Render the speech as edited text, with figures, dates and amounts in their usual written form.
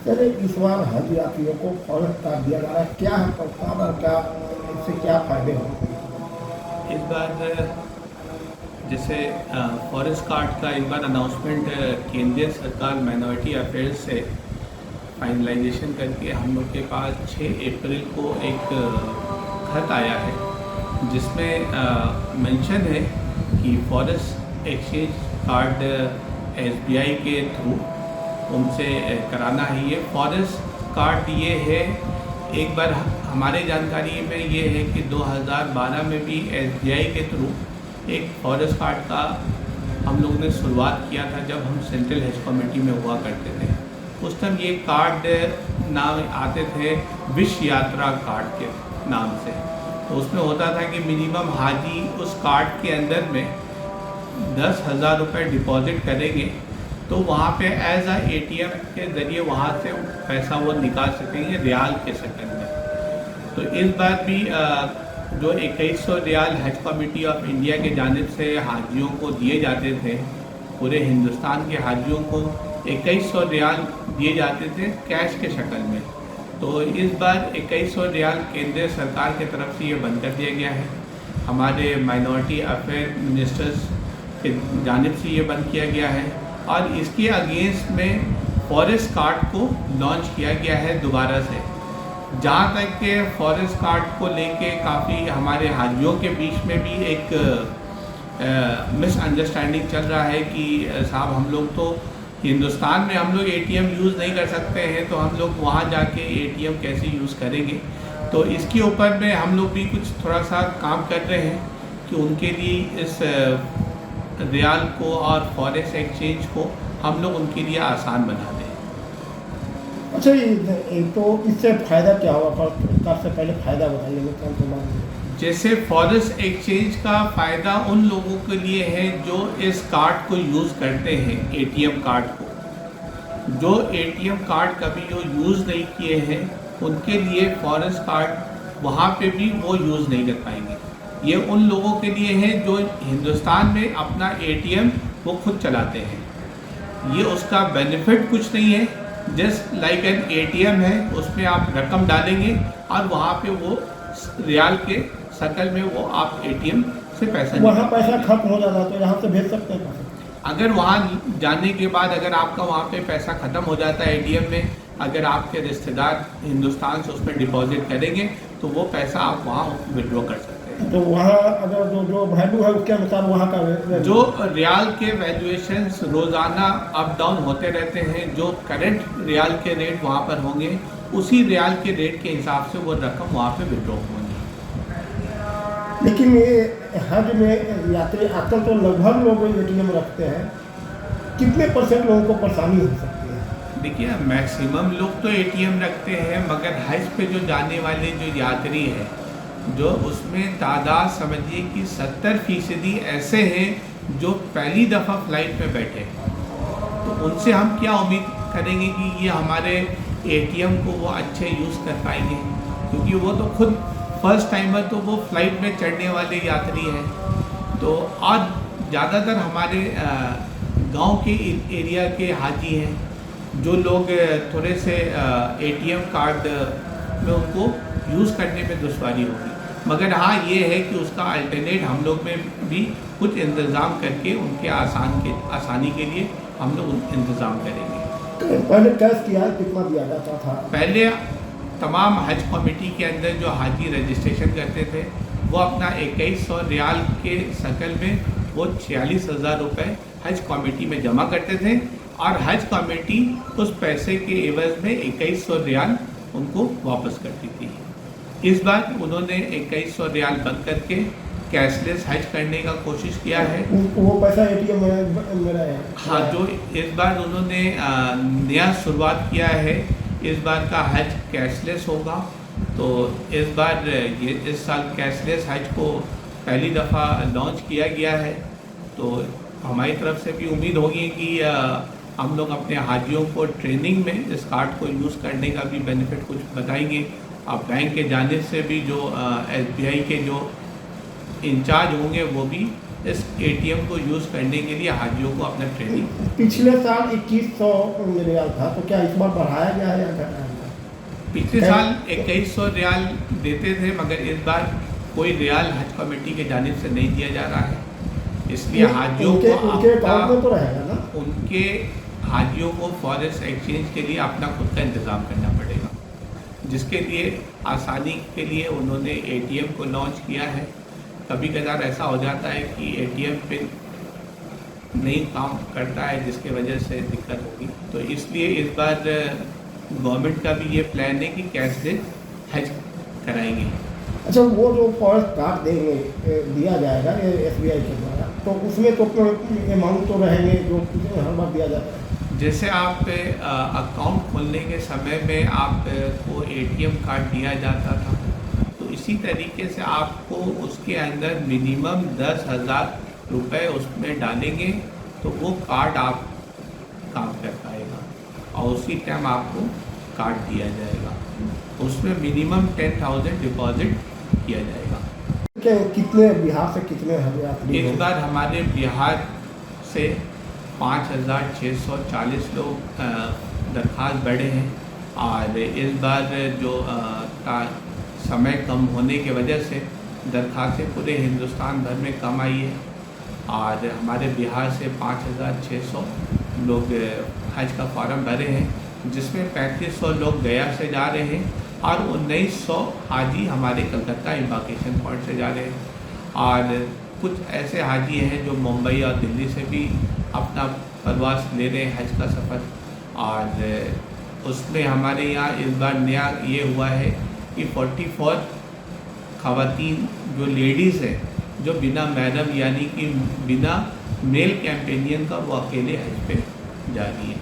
Sir इस बार हज यात्रियों को फॉरेस्ट कार्ड दिया जा रहा है, क्या है प्रस्ताव और क्या इससे क्या फायदे होंगे? इस बार जैसे फॉरेस्ट कार्ड का एक बार अनाउंसमेंट केंद्रीय सरकार माइनॉरिटी अफेयर्स से फाइनलाइजेशन करके हम लोग के पास 6 अप्रैल को एक खत आया है जिसमें मेंशन है कि फॉरेस्ट एक्सचेंज कार्ड एसबीआई के थ्रू उनसे कराना है। ये फॉरेस्ट कार्ड ये है, एक बार हमारे जानकारी में ये है कि 2012 में भी एसबीआई के थ्रू एक फॉरेस्ट कार्ड का हम लोगों ने शुरुआत किया था जब हम सेंट्रल हज कमेटी में हुआ करते थे। उस टाइम ये कार्ड नाम आते थे विश्व यात्रा कार्ड के नाम से। तो उसमें होता था कि मिनिमम हाजी उस कार्ड के अंदर में 10,000 रुपये डिपॉजिट करेंगे तो वहाँ पे एज आ एटीएम के ज़रिए वहाँ से पैसा वो निकाल सकेंगे रियाल के शक्ल में। तो इस बार भी जो 2100 रियाल हज कमेटी ऑफ इंडिया के जानिब से हाजियों को दिए जाते थे, पूरे हिंदुस्तान के हाजियों को 2100 रियाल दिए जाते थे कैश के शक्ल में। तो इस बार 2100 रियाल केंद्रीय सरकार की तरफ से ये बंद कर दिया गया है। हमारे माइनॉरिटी अफेयर मिनिस्टर्स के जानिब से ये बंद किया गया है और इसके अगेंस्ट में फॉरेस्ट कार्ड को लॉन्च किया गया है दोबारा से। जहाँ तक के फॉरेस्ट कार्ड को लेके काफ़ी हमारे हाजियों के बीच में भी एक मिसअंडरस्टैंडिंग चल रहा है कि साहब हम लोग तो हिंदुस्तान में हम लोग एटीएम यूज़ नहीं कर सकते हैं, तो हम लोग वहाँ जाके एटीएम कैसे यूज़ करेंगे। तो इसके ऊपर में हम लोग भी कुछ थोड़ा सा काम कर रहे हैं कि उनके लिए इस रियाल को और फॉरेस्ट एक्सचेंज को हम लोग उनके लिए आसान बना दें। अच्छा, ये तो इससे फ़ायदा क्या होगा? पर से पहले फ़ायदा बताइए। जैसे फॉरेस्ट एक्सचेंज का फ़ायदा उन लोगों के लिए है जो इस कार्ड को यूज़ करते हैं, एटीएम कार्ड को। जो एटीएम कार्ड कभी जो यूज़ नहीं किए हैं उनके लिए फॉरेस्ट कार्ड वहाँ पे भी वो यूज़ नहीं कर पाएंगे। ये उन लोगों के लिए है जो हिंदुस्तान में अपना एटीएम वो खुद चलाते हैं। ये उसका बेनिफिट कुछ नहीं है, जस्ट लाइक एन एटीएम है, उसमें आप रकम डालेंगे और वहाँ पे वो रियाल के शक्ल में वो आप एटीएम से पैसा वहाँ पैसा खत्म हो जाता तो यहाँ से भेज सकते हैं। अगर वहाँ जाने के बाद अगर आपका वहाँ पे पैसा ख़त्म हो जाता है एटीएम में, अगर आपके रिश्तेदार हिंदुस्तान से उसमें डिपॉजिट करेंगे तो वो पैसा आप वहाँ विड्रॉ कर सकते हैं। तो वहाँ अगर जो वैल्यू है उसके अनुसार वहाँ का जो रियाल के वैल्यूएशंस रोज़ाना अप डाउन होते रहते हैं, जो करंट रियाल के रेट वहाँ पर होंगे उसी रियाल के रेट के हिसाब से वो रकम वहाँ पे विड्रॉ होंगी। लेकिन ये हज में यात्री आजकल तो लगभग लोग एटीएम रखते हैं, कितने परसेंट लोगों को परेशानी हो सकती है? देखिए मैक्सिमम लोग तो एटीएम रखते हैं, मगर हज पे जो जाने वाले जो यात्री हैं जो उसमें तादाद समझिए कि 70% ऐसे हैं जो पहली दफ़ा फ्लाइट में बैठे। तो उनसे हम क्या उम्मीद करेंगे कि ये हमारे एटीएम को वो अच्छे यूज़ कर पाएंगे, क्योंकि वो तो खुद फर्स्ट टाइमर, तो वो फ्लाइट में चढ़ने वाले यात्री हैं। तो आज ज़्यादातर हमारे गांव के एरिया के हाजी हैं जो लोग थोड़े से एटीएम कार्ड में उनको यूज़ करने में दुश्वारी होगी। मगर हाँ ये है कि उसका अल्टरनेट हम लोग में भी कुछ इंतज़ाम करके उनके आसानी के लिए हम लोग इंतज़ाम करेंगे। तो पहले कैश किया कितना दिया जाता था? पहले तमाम हज कमेटी के अंदर जो हाजी रजिस्ट्रेशन करते थे वो अपना 2100 रियाल के शक्ल में वो 46,000 रुपये हज कमेटी में जमा करते थे और हज कमेटी उस पैसे के एवज़ में 2100 रियाल उनको वापस करती थी। इस बार उन्होंने 2100 रियाल बंद करके कैशलेस हज करने का कोशिश किया है। वो पैसा एटीएम में है। हाँ, जो इस बार उन्होंने नया शुरुआत किया है, इस बार का हज कैशलेस होगा। तो इस बार इस साल कैशलेस हज को पहली दफ़ा लॉन्च किया गया है। तो हमारी तरफ से भी उम्मीद होगी कि हम लोग अपने हाजियों को ट्रेनिंग में इस कार्ड को यूज़ करने का भी बेनिफिट कुछ बताएंगे। अब बैंक के जानिब से भी जो एसबीआई के जो इंचार्ज होंगे वो भी इस ATM को यूज़ करने के लिए हाजियों को अपना ट्रेनिंग। पिछले साल 2100 रियाल था, तो क्या इस बार बढ़ाया गया है या घटाया गया? पिछले साल 2100 रियाल देते थे, मगर इस बार कोई रियाल हज कमेटी के जानिब से नहीं दिया जा रहा है, इसलिए हाजियों उनके को अकाउंट में तो रहेगा ना? उनके हाजियों को फॉरेक्स एक्सचेंज के लिए अपना खुद का इंतज़ाम करना पड़ेगा, जिसके लिए आसानी के लिए उन्होंने ATM को लॉन्च किया है। कभी कदार ऐसा हो जाता है कि ATM पिन नहीं काम करता है, जिसके वजह से दिक्कत होगी, तो इसलिए इस बार गवर्नमेंट का भी ये प्लान है कि कैशलेस हज कराएंगे। अच्छा, वो जो फॉरेस्ट कार्ड देंगे दिया जाएगा SBI के द्वारा, तो उसमें तो अमाउंट तो रहेंगे जो हर बार दिया जाता है। जैसे आप अकाउंट खोलने के समय में आपको ATM कार्ड दिया जाता था, तो इसी तरीके से आपको उसके अंदर मिनिमम 10,000 रुपये उसमें डालेंगे तो वो कार्ड आप काम कर पाएगा, और उसी टाइम आपको कार्ड दिया जाएगा। उसमें मिनिमम 10,000 डिपॉजिट किया जाएगा। कितने बिहार से कितने यात्री? इस बार हमारे बिहार से 5,640 लोग दरख्वास्त बढ़े हैं, और इस बार जो समय कम होने की वजह से दरख्वास्तें पूरे हिंदुस्तान भर में कम आई है, और हमारे बिहार से 5,600 लोग हज का फॉर्म भरे हैं, जिसमें 3500 लोग गया से जा रहे हैं और 1900 हाजी हमारे कलकत्ता इम्बार्केशन पॉइंट से जा रहे हैं, और कुछ ऐसे हाजी हैं जो मुंबई और दिल्ली से भी अपना प्रवास ले रहे हैं हज का सफ़र। और उसमें हमारे यहाँ इस बार नया ये हुआ है कि 44 ख़वातीन जो लेडीज़ हैं, जो बिना मैडम यानी कि बिना मेल कैंपेनियन का वो अकेले हज पे जा रही हैं।